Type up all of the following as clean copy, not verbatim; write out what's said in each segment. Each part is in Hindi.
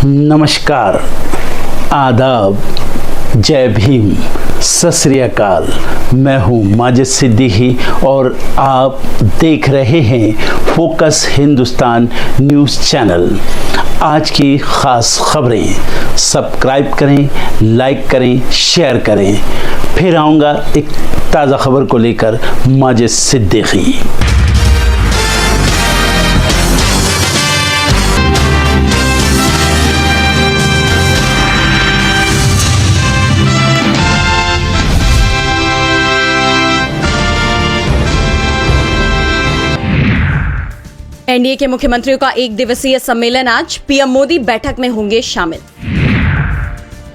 नमस्कार, आदाब, जय भीम, सत श्री अकाल। मैं हूँ माजिद सिद्दीकी और आप देख रहे हैं फोकस हिंदुस्तान न्यूज़ चैनल। आज की ख़ास खबरें सब्सक्राइब करें, लाइक करें, शेयर करें। फिर आऊँगा एक ताज़ा खबर को लेकर माजिद सिद्दीकी। एनडीए के मुख्यमंत्रियों का एक दिवसीय सम्मेलन आज, पीएम मोदी बैठक में होंगे शामिल।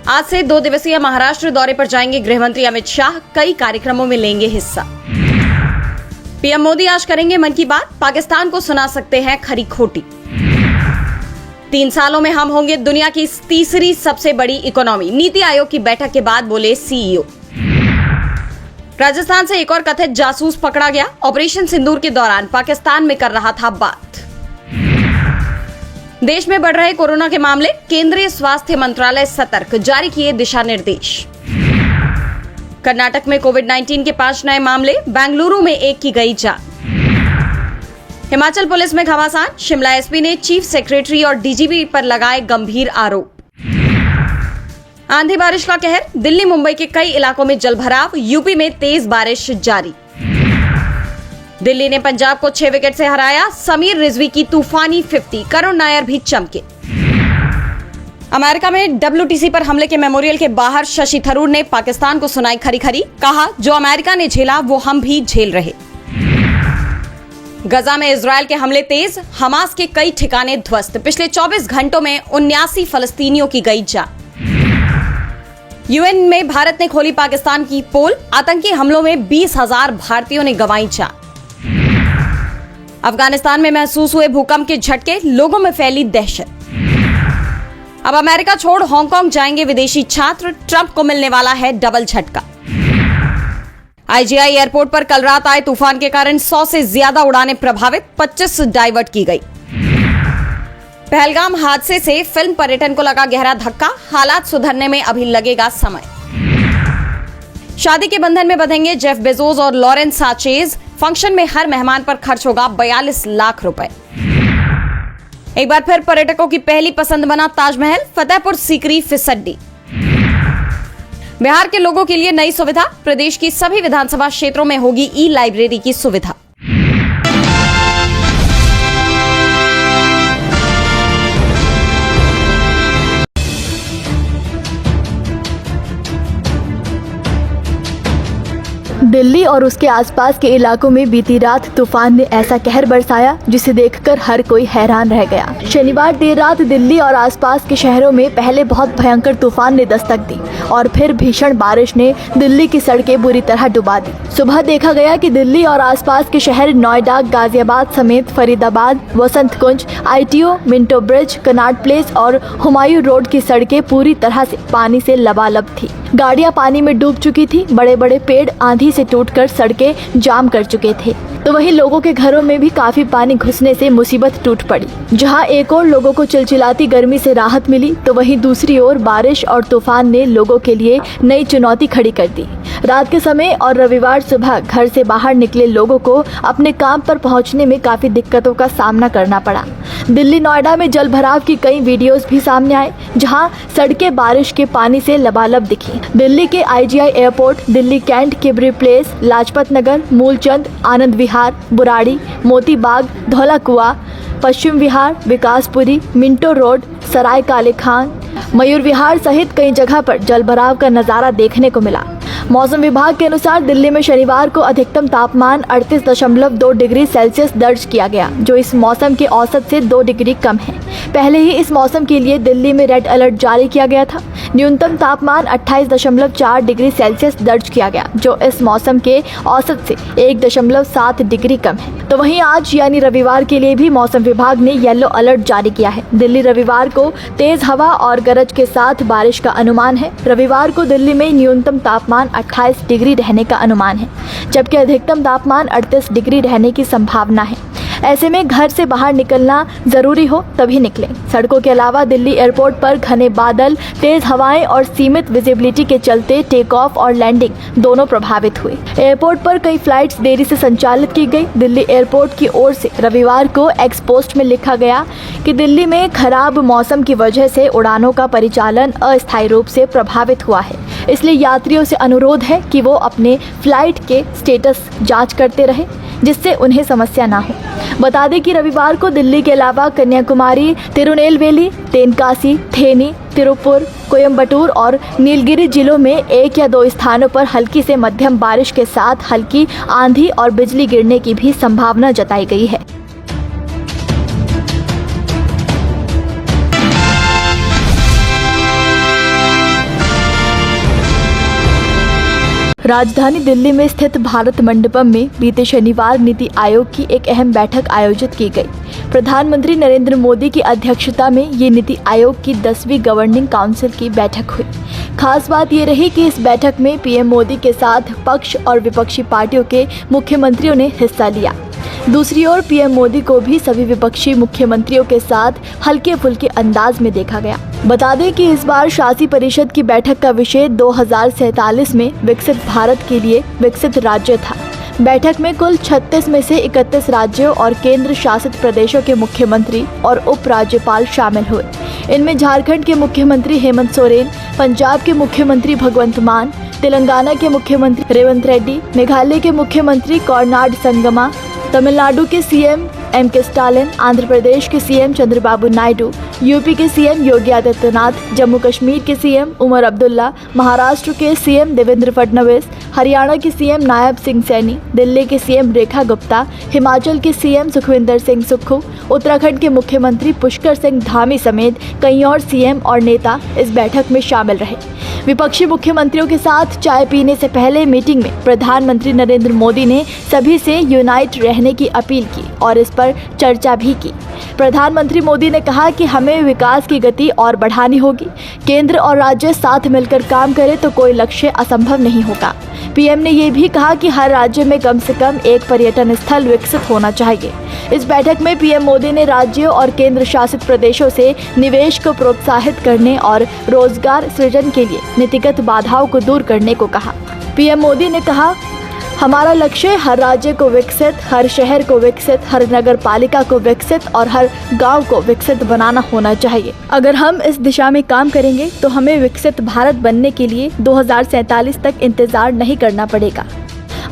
आज से 2 दिवसीय महाराष्ट्र दौरे पर जाएंगे गृहमंत्री अमित शाह, कई कार्यक्रमों में लेंगे हिस्सा। पीएम मोदी आज करेंगे मन की बात, पाकिस्तान को सुना सकते हैं खरी खोटी। 3 सालों में हम होंगे दुनिया की तीसरी सबसे बड़ी इकोनॉमी, नीति आयोग की बैठक के बाद बोले सीईओ। राजस्थान से एक और कथित जासूस पकड़ा गया, ऑपरेशन सिंदूर के दौरान पाकिस्तान में कर रहा था बात। देश में बढ़ रहे कोरोना के मामले, केंद्रीय स्वास्थ्य मंत्रालय सतर्क, जारी किए दिशा निर्देश। कर्नाटक में कोविड-19 के 5 नए मामले, बेंगलुरु में 1 की गई जान। हिमाचल पुलिस में घमासान, शिमला एसपी ने चीफ सेक्रेटरी और डीजीपी पर लगाए गंभीर आरोप। आंधी बारिश का कहर, दिल्ली मुंबई के कई इलाकों में जलभराव, यूपी में तेज बारिश जारी। दिल्ली ने पंजाब को 6 विकेट से हराया, समीर रिजवी की तूफानी 50, करुण नायर भी चमके। अमेरिका में WTC पर हमले के मेमोरियल के बाहर शशि थरूर ने पाकिस्तान को सुनाई खरी खरी, कहा जो अमेरिका ने झेला वो हम भी झेल रहे। गजा में इजरायल के हमले तेज, हमास के कई ठिकाने ध्वस्त, पिछले 24 घंटों में 79 फलस्तीनियों की गई जान। यूएन में भारत ने खोली पाकिस्तान की पोल, आतंकी हमलों में 20,000 भारतीयों ने गंवाई जान। अफगानिस्तान में महसूस हुए भूकंप के झटके, लोगों में फैली दहशत। अब अमेरिका छोड़ हांगकांग जाएंगे विदेशी छात्र, ट्रंप को मिलने वाला है डबल झटका। IGI एयरपोर्ट पर कल रात आए तूफान के कारण 100 से ज्यादा उड़ानें प्रभावित, 25 डाइवर्ट की गई। पहलगाम हादसे से फिल्म पर्यटन को लगा गहरा धक्का, हालात सुधरने में अभी लगेगा समय। शादी के बंधन में बंधेंगे जेफ बेजोस और लॉरेन साचेज, फंक्शन में हर मेहमान पर खर्च होगा 42 लाख रुपए। एक बार फिर पर्यटकों की पहली पसंद बना ताजमहल, फतेहपुर सीकरी फिसड्डी। बिहार के लोगों के लिए नई सुविधा, प्रदेश की सभी विधानसभा क्षेत्रों में होगी ई-लाइब्रेरी की सुविधा। दिल्ली और उसके आसपास के इलाकों में बीती रात तूफान ने ऐसा कहर बरसाया जिसे देखकर हर कोई हैरान रह गया। शनिवार देर रात दिल्ली और आसपास के शहरों में पहले बहुत भयंकर तूफान ने दस्तक दी और फिर भीषण बारिश ने दिल्ली की सड़कें बुरी तरह डुबा दी। सुबह देखा गया कि दिल्ली और आसपास के शहर नोएडा, गाजियाबाद समेत फरीदाबाद, वसंत कुंज, ITO, Minto bridge, Connaught place और हुमायूं रोड की सड़कें पूरी तरह से पानी से लबालब थी। गाड़ियां पानी में डूब चुकी थी, बड़े बड़े पेड़ आंधी से टूटकर सड़कें जाम कर चुके थे। तो वहीं लोगों के घरों में भी काफी पानी घुसने से मुसीबत टूट पड़ी। जहां एक ओर लोगों को चिलचिलाती गर्मी से राहत मिली, तो वहीं दूसरी ओर बारिश और तूफान ने लोगों के लिए नई चुनौती खड़ी कर दी। रात के समय और रविवार सुबह घर से बाहर निकले लोगों को अपने काम पर पहुंचने में काफी दिक्कतों का सामना करना पड़ा। दिल्ली नोएडा में जलभराव की कई वीडियोस भी सामने आए, जहां सड़कें बारिश के पानी से लबालब दिखी। दिल्ली के IGI एयरपोर्ट, दिल्ली कैंट, किबरी place, Lajpat Nagar, Moolchand, Anand Vihar, Burari, Moti Bagh, Dhaula Kuan, Paschim Vihar, Vikaspuri, Minto road, Sarai Kale Khan, Mayur Vihar सहित कई जगह पर जलभराव का नजारा देखने को मिला। मौसम विभाग के अनुसार दिल्ली में शनिवार को अधिकतम तापमान 38.2 डिग्री सेल्सियस दर्ज किया गया, जो इस मौसम के औसत से 2 डिग्री कम है। पहले ही इस मौसम के लिए दिल्ली में रेड अलर्ट जारी किया गया था। न्यूनतम तापमान 28.4 डिग्री सेल्सियस दर्ज किया गया, जो इस मौसम के औसत से 1.7 डिग्री कम है। तो वहीं आज यानी रविवार के लिए भी मौसम विभाग ने येलो अलर्ट जारी किया है। दिल्ली रविवार को तेज हवा और गरज के साथ बारिश का अनुमान है। रविवार को दिल्ली में न्यूनतम तापमान 28 डिग्री रहने का अनुमान है, जबकि अधिकतम तापमान 38 डिग्री रहने की संभावना है। ऐसे में घर से बाहर निकलना जरूरी हो तभी निकलें। सड़कों के अलावा दिल्ली एयरपोर्ट पर घने बादल, तेज हवाएं और सीमित विजिबिलिटी के चलते टेक ऑफ और लैंडिंग दोनों प्रभावित हुए। एयरपोर्ट पर कई फ्लाइट्स देरी से संचालित की गई। दिल्ली एयरपोर्ट की ओर से रविवार को एक्स पोस्ट में लिखा गया कि दिल्ली में खराब मौसम की वजह से उड़ानों का परिचालन अस्थायी रूप से प्रभावित हुआ है, इसलिए यात्रियों से अनुरोध है कि वो अपने फ्लाइट के स्टेटस जांच करते रहें जिससे उन्हें समस्या ना हो। बता दें कि रविवार को दिल्ली के अलावा कन्याकुमारी, तिरुनेलवेली, तेनकासी, थेनी, तिरुपुर, कोयम्बटूर और नीलगिरी जिलों में 1 या 2 स्थानों पर हल्की से मध्यम बारिश के साथ हल्की आंधी और बिजली गिरने की भी संभावना जताई गई है। राजधानी दिल्ली में स्थित भारत मंडपम में बीते शनिवार नीति आयोग की एक अहम बैठक आयोजित की गई। प्रधानमंत्री नरेंद्र मोदी की अध्यक्षता में ये नीति आयोग की 10वीं गवर्निंग काउंसिल की बैठक हुई। खास बात ये रही कि इस बैठक में पीएम मोदी के साथ पक्ष और विपक्षी पार्टियों के मुख्यमंत्रियों ने हिस्सा लिया। दूसरी ओर पीएम मोदी को भी सभी विपक्षी मुख्यमंत्रियों के साथ हल्के फुल्के अंदाज में देखा गया। बता दें कि इस बार शासी परिषद की बैठक का विषय 2047 में विकसित भारत के लिए विकसित राज्य था। बैठक में कुल 36 में से 31 राज्यों और केंद्र शासित प्रदेशों के मुख्यमंत्री और उपराज्यपाल शामिल हुए। इनमें झारखंड के मुख्यमंत्री हेमंत सोरेन, पंजाब के मुख्यमंत्री भगवंत मान, तेलंगाना के मुख्यमंत्री रेवंत रेड्डी, मेघालय के मुख्यमंत्री कोर्नाड संगमा, तमिलनाडु के CM MK. Stalin, Andhra Pradesh के सीएम चंद्रबाबू नायडू, यूपी के सीएम योगी आदित्यनाथ, जम्मू कश्मीर के सीएम उमर अब्दुल्ला, महाराष्ट्र के सीएम देवेंद्र फडणवीस, हरियाणा के सीएम नायब सिंह सैनी, दिल्ली के सीएम रेखा गुप्ता, हिमाचल के सीएम सुखविंदर सिंह सुक्खू, उत्तराखंड के मुख्यमंत्री पुष्कर सिंह धामी समेत कई और सीएम और नेता इस बैठक में शामिल रहे। विपक्षी मुख्यमंत्रियों के साथ चाय पीने से पहले मीटिंग में प्रधानमंत्री नरेंद्र मोदी ने सभी से यूनाइट रहने की अपील की और इस पर चर्चा भी की। प्रधानमंत्री मोदी ने कहा कि हमें विकास की गति और बढ़ानी होगी। केंद्र और राज्य साथ मिलकर काम करें तो कोई लक्ष्य असंभव नहीं होगा। पीएम ने ये भी कहा कि हर राज्य में कम से कम एक पर्यटन स्थल विकसित होना चाहिए। इस बैठक में पीएम मोदी ने राज्यों और केंद्र शासित प्रदेशों से निवेश को प्रोत्साहित करने और रोजगार सृजन के लिए नीतिगत बाधाओं को दूर करने को कहा। पीएम मोदी ने कहा, हमारा लक्ष्य हर राज्य को विकसित, हर शहर को विकसित, हर नगर पालिका को विकसित और हर गांव को विकसित बनाना होना चाहिए। अगर हम इस दिशा में काम करेंगे तो हमें विकसित भारत बनने के लिए 2047 तक इंतजार नहीं करना पड़ेगा।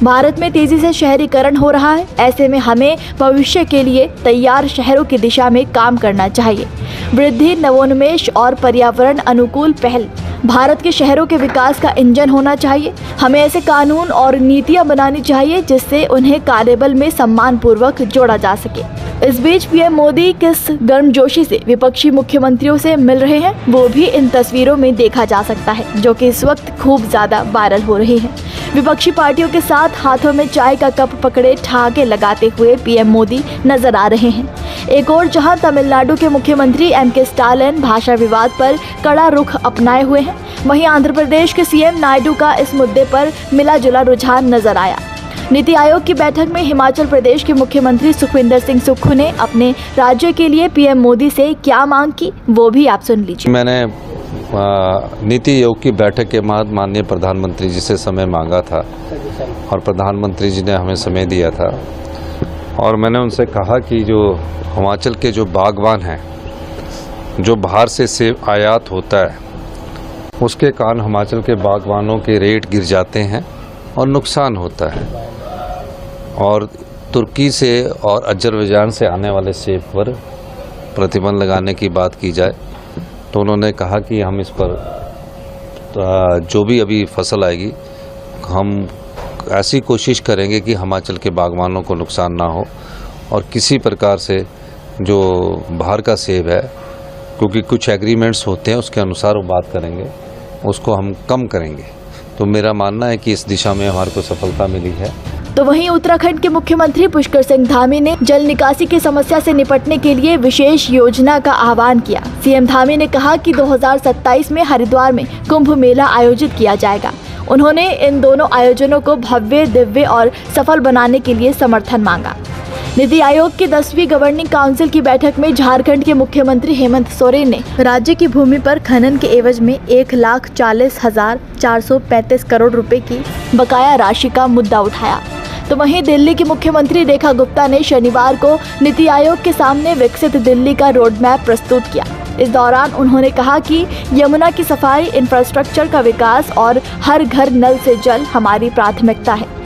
भारत में तेजी से शहरीकरण हो रहा है, ऐसे में हमें भविष्य के लिए तैयार शहरों की दिशा में काम करना चाहिए। वृद्धि, नवोन्मेष और पर्यावरण अनुकूल पहल भारत के शहरों के विकास का इंजन होना चाहिए। हमें ऐसे कानून और नीतियां बनानी चाहिए जिससे उन्हें कार्यबल में सम्मानपूर्वक जोड़ा जा सके। इस बीच पीएम मोदी किस गर्मजोशी से विपक्षी मुख्यमंत्रियों से मिल रहे हैं वो भी इन तस्वीरों में देखा जा सकता है, जो कि इस वक्त खूब ज्यादा वायरल हो रही है। विपक्षी पार्टियों के साथ हाथों में चाय का कप पकड़े ठहाके लगाते हुए पीएम मोदी नजर आ रहे हैं। एक और जहां तमिलनाडु के मुख्यमंत्री एम.के. स्टालिन भाषा विवाद पर कड़ा रुख अपनाए हुए हैं, वहीं आंध्र प्रदेश के सीएम नायडू का इस मुद्दे पर मिला जुला रुझान नजर आया। नीति आयोग की बैठक में हिमाचल प्रदेश के मुख्यमंत्री सुखविंदर सिंह सुक्खू ने अपने राज्य के लिए पीएम मोदी से क्या मांग की, वो भी आप सुन लीजिए। मैंने नीति आयोग की बैठक के बाद माननीय प्रधानमंत्री जी से समय मांगा था और प्रधानमंत्री जी ने हमें समय दिया था और मैंने उनसे कहा कि जो हिमाचल के जो बागवान हैं, जो बाहर से सेब आयात होता है, उसके कारण हिमाचल के बागवानों के रेट गिर जाते हैं और नुकसान होता है। और तुर्की से और अजरबैजान से आने वाले सेब पर प्रतिबंध लगाने की बात की जाए, तो उन्होंने कहा कि हम इस पर जो भी अभी फसल आएगी हम ऐसी कोशिश करेंगे कि हिमाचल के बागवानों को नुकसान ना हो और किसी प्रकार से जो बाहर का सेब है, क्योंकि कुछ एग्रीमेंट्स होते हैं उसके अनुसार वो बात करेंगे, उसको हम कम करेंगे। तो मेरा मानना है कि इस दिशा में हमारे को सफलता मिली है। तो वहीं उत्तराखंड के मुख्यमंत्री पुष्कर सिंह धामी ने जल निकासी की समस्या से निपटने के लिए विशेष योजना का आह्वान किया। सीएम धामी ने कहा कि 2027 में हरिद्वार में कुंभ मेला आयोजित किया जाएगा। उन्होंने इन दोनों आयोजनों को भव्य, दिव्य और सफल बनाने के लिए समर्थन मांगा। नीति आयोग की 10वीं गवर्निंग काउंसिल की बैठक में झारखंड के मुख्यमंत्री हेमंत सोरेन ने राज्य की भूमि पर खनन के एवज में 1,40,435 करोड़ रुपए की बकाया राशि का मुद्दा उठाया। तो वहीं दिल्ली की मुख्यमंत्री रेखा गुप्ता ने शनिवार को नीति आयोग के सामने विकसित दिल्ली का रोड मैप प्रस्तुत किया। इस दौरान उन्होंने कहा कि यमुना की सफाई, इंफ्रास्ट्रक्चर का विकास और हर घर नल से जल हमारी प्राथमिकता है।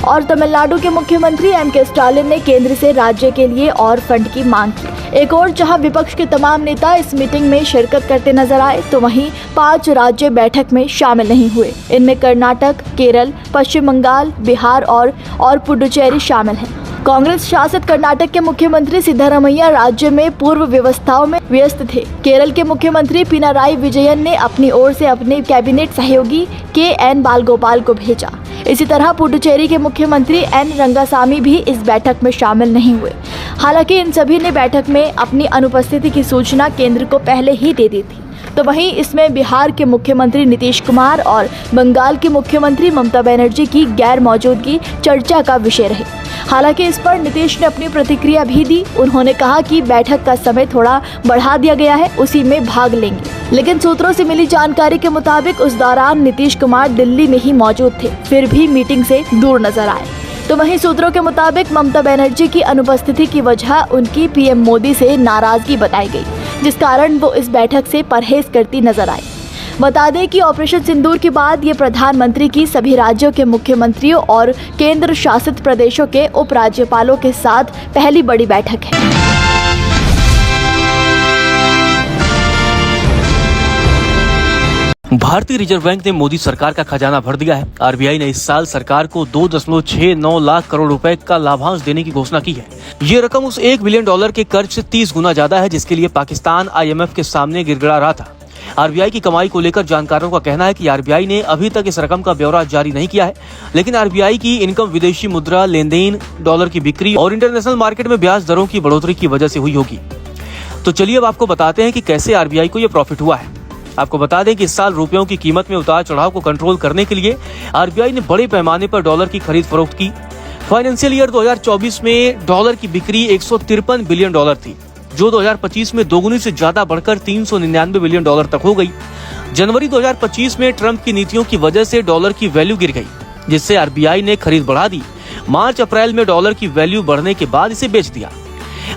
और तमिलनाडु के मुख्यमंत्री एम.के. स्टालिन ने केंद्र से राज्य के लिए और फंड की मांग की। एक और जहां विपक्ष के तमाम नेता इस मीटिंग में शिरकत करते नजर आए, तो वहीं 5 राज्य बैठक में शामिल नहीं हुए। इनमें कर्नाटक, केरल, पश्चिम बंगाल, बिहार और पुडुचेरी शामिल हैं। कांग्रेस शासित कर्नाटक के मुख्यमंत्री सिद्धारमैया राज्य में पूर्व व्यवस्थाओं में व्यस्त थे। केरल के मुख्यमंत्री पिनाराई विजयन ने अपनी ओर से अपने कैबिनेट सहयोगी के.एन. बालगोपाल को भेजा। इसी तरह पुडुचेरी के मुख्यमंत्री एन. रंगासामी भी इस बैठक में शामिल नहीं हुए। हालांकि इन सभी ने बैठक में अपनी अनुपस्थिति की सूचना केंद्र को पहले ही दे दी थी। तो वहीं इसमें बिहार के मुख्यमंत्री नीतीश कुमार और बंगाल की मुख्यमंत्री ममता बनर्जी की गैर मौजूदगी चर्चा का विषय रही। हालांकि इस पर नीतीश ने अपनी प्रतिक्रिया भी दी। उन्होंने कहा कि बैठक का समय थोड़ा बढ़ा दिया गया है, उसी में भाग लेंगे। लेकिन सूत्रों से मिली जानकारी के मुताबिक उस दौरान नीतीश कुमार दिल्ली में ही मौजूद थे, फिर भी मीटिंग से दूर नजर आए। तो वहीं सूत्रों के मुताबिक ममता बनर्जी की अनुपस्थिति की वजह उनकी पीएम मोदी से नाराजगी बताई गई, जिस कारण वो इस बैठक से परहेज करती नजर आई। बता दें कि ऑपरेशन सिंदूर के बाद ये प्रधानमंत्री की सभी राज्यों के मुख्यमंत्रियों और केंद्र शासित प्रदेशों के उपराज्यपालों के साथ पहली बड़ी बैठक है। भारतीय रिजर्व बैंक ने मोदी सरकार का खजाना भर दिया है। आरबीआई ने इस साल सरकार को 2.69 लाख करोड़ रुपए का लाभांश देने की घोषणा की है। ये रकम उस $1 बिलियन के कर्ज से 30 गुना ज्यादा है, जिसके लिए पाकिस्तान IMF के सामने गिड़गिड़ा रहा था। आरबीआई की कमाई को लेकर जानकारों का कहना है कि आरबीआई ने अभी तक इस रकम का ब्यौरा जारी नहीं किया है, लेकिन आरबीआई की इनकम विदेशी मुद्रा लेन देन, डॉलर की बिक्री और इंटरनेशनल मार्केट में ब्याज दरों की बढ़ोतरी की वजह से हुई होगी। तो चलिए अब आपको बताते हैं कि कैसे आरबीआई को यह प्रॉफिट हुआ है। आपको बता दें कि इस साल रुपयों की कीमत में उतार चढ़ाव को कंट्रोल करने के लिए आरबीआई ने बड़े पैमाने पर डॉलर की खरीद फरोख्त की। फाइनेंशियल ईयर 2024 में डॉलर की बिक्री $153 बिलियन थी, जो 2025 में दोगुनी से ज्यादा बढ़कर $399 बिलियन तक हो गई। जनवरी 2025 में ट्रंप की नीतियों की वजह से डॉलर की वैल्यू गिर गई, जिससे आरबीआई ने खरीद बढ़ा दी। मार्च अप्रैल में डॉलर की वैल्यू बढ़ने के बाद इसे बेच दिया।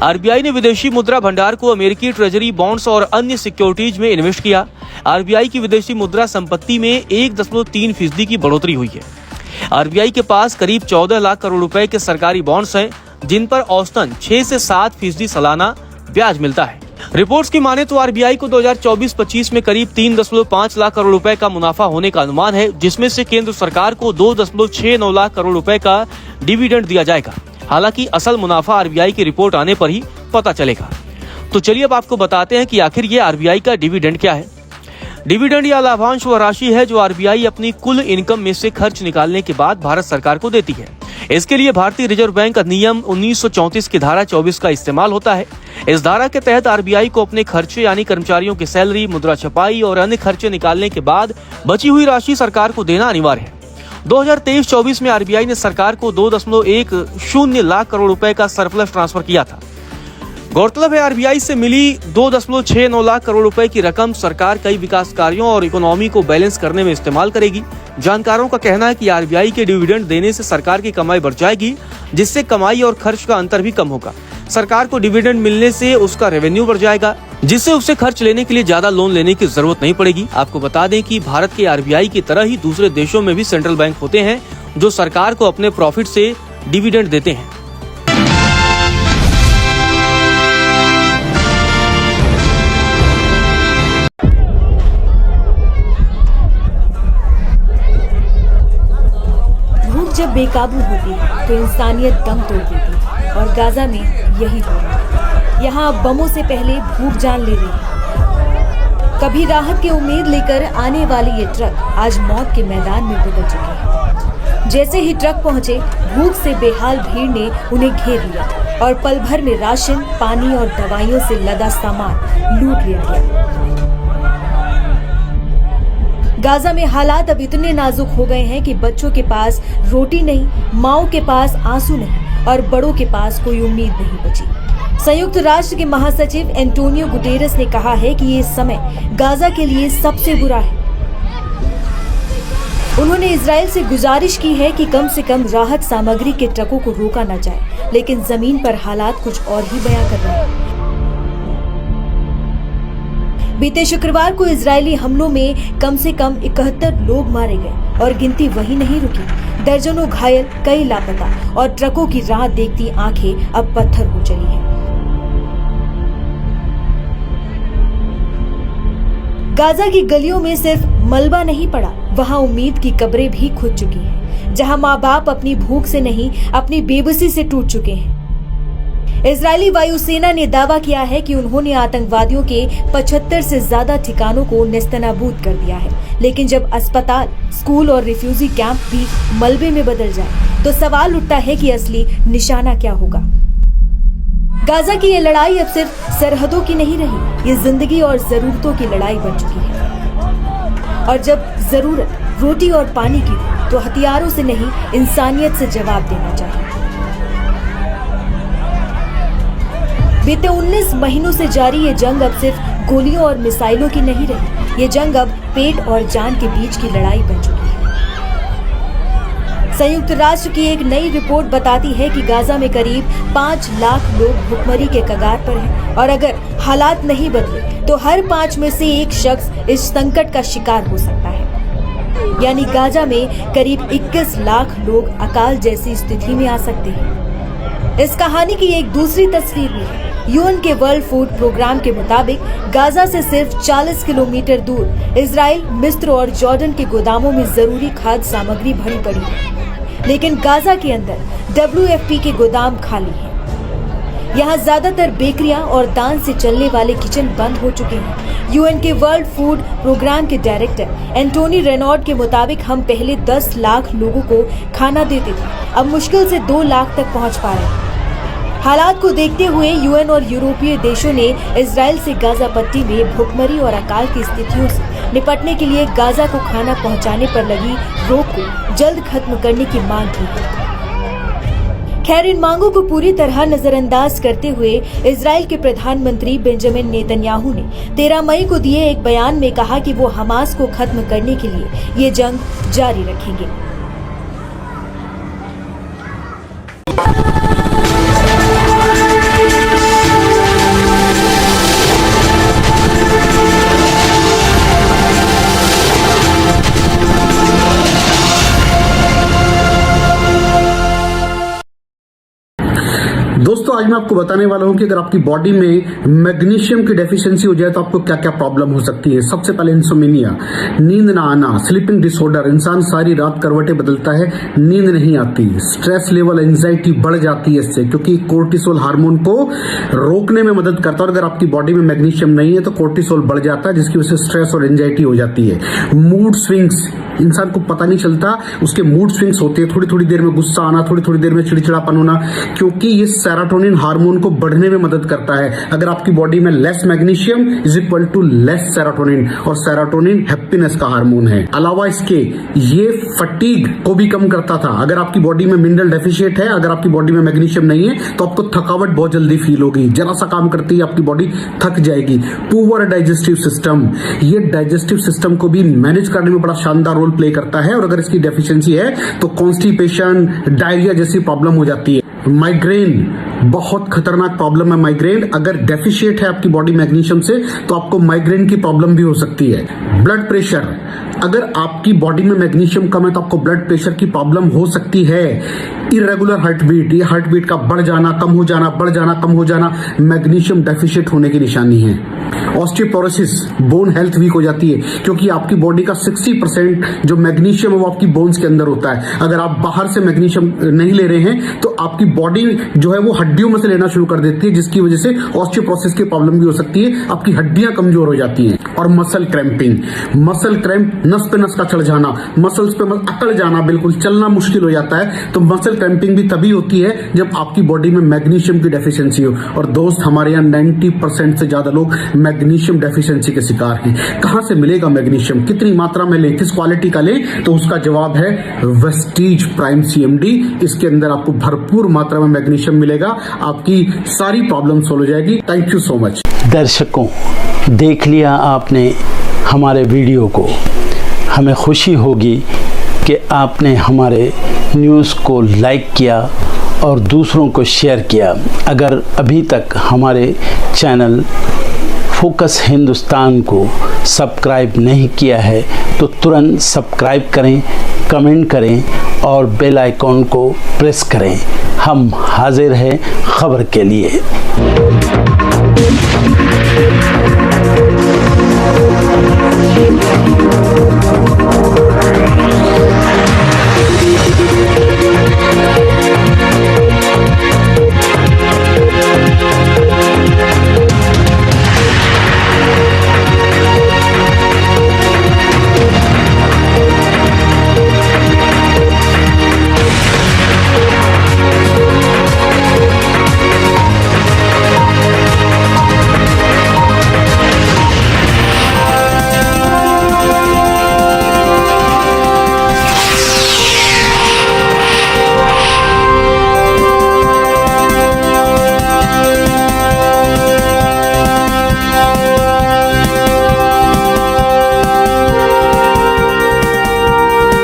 आरबीआई ने विदेशी मुद्रा भंडार को अमेरिकी ट्रेजरी बॉन्ड्स और अन्य सिक्योरिटीज में इन्वेस्ट किया। आरबीआई की विदेशी मुद्रा संपत्ति में 1.3% की बढ़ोतरी हुई है। आरबीआई के पास करीब 14 लाख करोड़ रुपए के सरकारी बॉन्ड्स हैं, जिन पर औसतन 6 से 7% सालाना ब्याज मिलता है। रिपोर्ट्स की माने तो आरबीआई को 2024-25 में करीब 3.5 लाख करोड़ रुपए का मुनाफा होने का अनुमान है, जिसमें से केंद्र सरकार को 2.69 लाख करोड़ रुपए का डिविडेंड दिया जाएगा। हालांकि असल मुनाफा आरबीआई की रिपोर्ट आने पर ही पता चलेगा। तो चलिए अब आपको बताते हैं कि आखिर ये आरबीआई का डिविडेंड क्या है। डिविडेंड या लाभांश वह राशि है जो आरबीआई अपनी कुल इनकम में से खर्च निकालने के बाद भारत सरकार को देती है। इसके लिए भारतीय रिजर्व बैंक अधिनियम 1934 की धारा 24 का इस्तेमाल होता है। इस धारा के तहत आरबीआई को अपने खर्चे यानी कर्मचारियों की सैलरी, मुद्रा छपाई और अन्य खर्चे निकालने के बाद बची हुई राशि सरकार को देना अनिवार्य है। 2023-24 में आरबीआई ने सरकार को 2.10 लाख करोड़ रुपए का सरप्लस ट्रांसफर किया था। गौरतलब है आरबीआई से मिली 2.69 लाख करोड़ रुपए की रकम सरकार कई विकास कार्यों और इकोनॉमी को बैलेंस करने में इस्तेमाल करेगी। जानकारों का कहना है कि आरबीआई के डिविडेंड देने से सरकार की कमाई बढ़ जाएगी, जिससे कमाई और खर्च का अंतर भी कम होगा। सरकार को डिविडेंड मिलने से उसका रेवेन्यू बढ़ जाएगा, जिससे उसे खर्च लेने के लिए ज्यादा लोन लेने की जरूरत नहीं पड़ेगी। आपको बता दें कि भारत के आरबीआई की तरह ही दूसरे देशों में भी सेंट्रल बैंक होते हैं, जो सरकार को अपने प्रॉफिट से डिविडेंड देते हैं। जब बेकाबू होती है तो इंसानियत दम तोड़ देती है, और गाजा में यही हो रहा है। यहाँ बमों से पहले भूख जान ले रही है। कभी राहत की उम्मीद लेकर आने वाले ये ट्रक आज मौत के मैदान में बदल चुके हैं। जैसे ही ट्रक पहुंचे, भूख से बेहाल भीड़ ने उन्हें घेर लिया और पल भर में राशन, पानी और दवाइयों से लदा सामान लूट लिया गया। गाजा में हालात अब इतने नाजुक हो गए हैं कि बच्चों के पास रोटी नहीं, माओं के पास आंसू नहीं और बड़ों के पास कोई उम्मीद नहीं बची। संयुक्त राष्ट्र के महासचिव एंटोनियो गुटेरेस ने कहा है कि ये समय गाजा के लिए सबसे बुरा है। उन्होंने इजराइल से गुजारिश की है कि कम से कम राहत सामग्री के ट्रकों को रोका न जाए, लेकिन जमीन पर हालात कुछ और ही बयां कर रहे हैं। बीते शुक्रवार को इजरायली हमलों में कम से कम 71 लोग मारे गए और गिनती वहीं नहीं रुकी। दर्जनों घायल, कई लापता और ट्रकों की राह देखती आंखें अब पत्थर हो चली हैं। गाजा की गलियों में सिर्फ मलबा नहीं पड़ा, वहां उम्मीद की कब्रें भी खुद चुकी हैं, जहां माँ बाप अपनी भूख से नहीं, अपनी बेबसी से टूट चुके हैं। इजरायली वायुसेना ने दावा किया है कि उन्होंने आतंकवादियों के 75 से ज्यादा ठिकानों को नेस्तनाबूद कर दिया है, लेकिन जब अस्पताल, स्कूल और रिफ्यूजी कैंप भी मलबे में बदल जाए तो सवाल उठता है कि असली निशाना क्या होगा। गाजा की ये लड़ाई अब सिर्फ सरहदों की नहीं रही, ये जिंदगी और जरूरतों की लड़ाई बन चुकी है। और जब जरूरत रोटी और पानी की हो तो हथियारों से नहीं, इंसानियत से जवाब देना चाहिए। बीते 19 महीनों से जारी ये जंग अब सिर्फ गोलियों और मिसाइलों की नहीं रही, ये जंग अब पेट और जान के बीच की लड़ाई बन चुकी है। संयुक्त राष्ट्र की एक नई रिपोर्ट बताती है कि गाजा में करीब 5 लाख लोग भुखमरी के कगार पर हैं और अगर हालात नहीं बदले तो हर 5 में से एक शख्स इस संकट का शिकार हो सकता है। यानी गाजा में करीब 21 लाख लोग अकाल जैसी स्थिति में आ सकते हैं। इस कहानी की एक दूसरी तस्वीर भी है। यूएन के वर्ल्ड फूड प्रोग्राम के मुताबिक गाजा से सिर्फ 40 किलोमीटर दूर इजराइल, मिस्र और जॉर्डन के गोदामों में जरूरी खाद्य सामग्री भरी पड़ी है, लेकिन गाजा के अंदर WFP के गोदाम खाली हैं। यहाँ ज्यादातर बेकरियां और दान से चलने वाले किचन बंद हो चुके हैं। यूएन के वर्ल्ड फूड प्रोग्राम के डायरेक्टर एंटोनी रेनॉल्ड के मुताबिक हम पहले 10 लाख लोगों को खाना देते थे, अब मुश्किल से 2 लाख तक पहुँच पा रहे हैं। हालात को देखते हुए यूएन और यूरोपीय देशों ने इजराइल से गाजा पट्टी में भुखमरी और अकाल की स्थितियों से निपटने के लिए गाजा को खाना पहुंचाने पर लगी रोक को जल्द खत्म करने की मांग की है। खैर, इन मांगों को पूरी तरह नजरअंदाज करते हुए इजराइल के प्रधानमंत्री बेंजामिन नेतन्याहू ने 13 मई को दिए एक बयान में कहा कि वो हमास को खत्म करने के लिए ये जंग जारी रखेंगे। दोस्तों, आज मैं आपको बताने वाला हूं कि अगर आपकी बॉडी में मैग्नीशियम की डेफिशिएंसी हो जाए तो आपको क्या क्या प्रॉब्लम हो सकती है। सबसे पहले इंसोमेनिया, नींद ना आना, स्लीपिंग डिसऑर्डर, इंसान सारी रात करवटें बदलता है, नींद नहीं आती, स्ट्रेस लेवल, एंजाइटी बढ़ जाती है इससे, क्योंकि कोर्टिसोल हार्मोन को रोकने में मदद करता है। और अगर आपकी बॉडी में मैग्नीशियम नहीं है तो कोर्टिसोल बढ़ जाता है, जिसकी वजह से स्ट्रेस और एंजाइटी हो जाती है। मूड स्विंग्स, इंसान को पता नहीं चलता उसके मूड स्विंग्स होते हैं, थोड़ी थोड़ी देर में गुस्सा आना, थोड़ी थोड़ी देर में चिड़चिड़ापन होना, क्योंकि ये सेरोटोनिन हार्मोन को बढ़ने में मदद करता है। अगर आपकी बॉडी में less magnesium is equal to less serotonin, और सेरोटोनिन हैप्पीनेस का हार्मोन है। अलावा इसके ये फटीग को भी कम करता था। अगर आपकी बॉडी में मिनरल डेफिशिएट है, अगर आपकी बॉडी में मैग्नीशियम नहीं है तो आपको थकावट बहुत जल्दी फील होगी, जरा सा काम करती है आपकी बॉडी थक जाएगी। पुअर डाइजेस्टिव सिस्टम, ये डाइजेस्टिव सिस्टम को भी मैनेज करने में बड़ा शानदार रोल प्ले करता है, और अगर इसकी डेफिशिएंसी है तो कॉन्स्टिपेशन, डायरिया जैसी प्रॉब्लम हो जाती है। माइग्रेन, बहुत खतरनाक प्रॉब्लम है माइग्रेन। अगर डेफिशिएट है आपकी बॉडी मैग्नीशियम से तो आपको माइग्रेन की प्रॉब्लम भी हो सकती है। ब्लड प्रेशर, अगर आपकी बॉडी में मैग्नीशियम कम है तो आपको ब्लड प्रेशर की प्रॉब्लम हो सकती है। इरेगुलर हार्ट बीट, ये हार्ट बीट का बढ़ जाना, कम हो जाना, बढ़ जाना, कम हो जाना, मैग्नीशियम डेफिशिएट होने की निशानी है। ऑस्टियोपोरोसिस, बोन हेल्थ वीक हो जाती है, क्योंकि आपकी बॉडी का 60% जो मैग्नीशियम है वो आपकी बोन्स के अंदर होता है। अगर आप बाहर से मैग्नीशियम नहीं ले रहे हैं तो आपकी बॉडी जो है वो हड्डियों में से लेना शुरू कर देती है, जिसकी वजह से ऑस्टियोपोरोसिस की प्रॉब्लम भी हो सकती है, आपकी हड्डियां कमजोर हो जाती हैं। और मसल क्रैम्पिंग, मसल क्रैम्प, नस पे नस का चढ़ जाना, मसल्स पे अकड़ जाना, बिल्कुल चलना मुश्किल हो जाता है। तो मसल क्रैम्पिंग भी तभी होती है जब आपकी बॉडी में मैग्नीशियम की डेफिशिएंसी हो। और दोस्त, हमारे यहाँ 90% से ज्यादा लोग मैग्नीशियम डेफिशिएंसी के शिकार हैं। कहां से मिलेगा मैग्नीशियम, कितनी मात्रा में लें, किस क्वालिटी का लें? तो उसका जवाब है वेस्टीज प्राइम CMD। इसके अंदर आपको भरपूर मात्रा में मैग्नीशियम मिलेगा, आपकी सारी प्रॉब्लम सोल्व हो जाएगी। Thank you so much. दर्शकों, देख लिया आपने हमारे वीडियो को। हमें खुशी होगी कि आपने हमारे न्यूज़ को लाइक किया और दूसरों को शेयर किया। अगर अभी तक हमारे चैनल फोकस हिंदुस्तान को सब्सक्राइब नहीं किया है तो तुरंत सब्सक्राइब करें, कमेंट करें और बेल आइकॉन को प्रेस करें। हम हाजिर हैं खबर के लिए।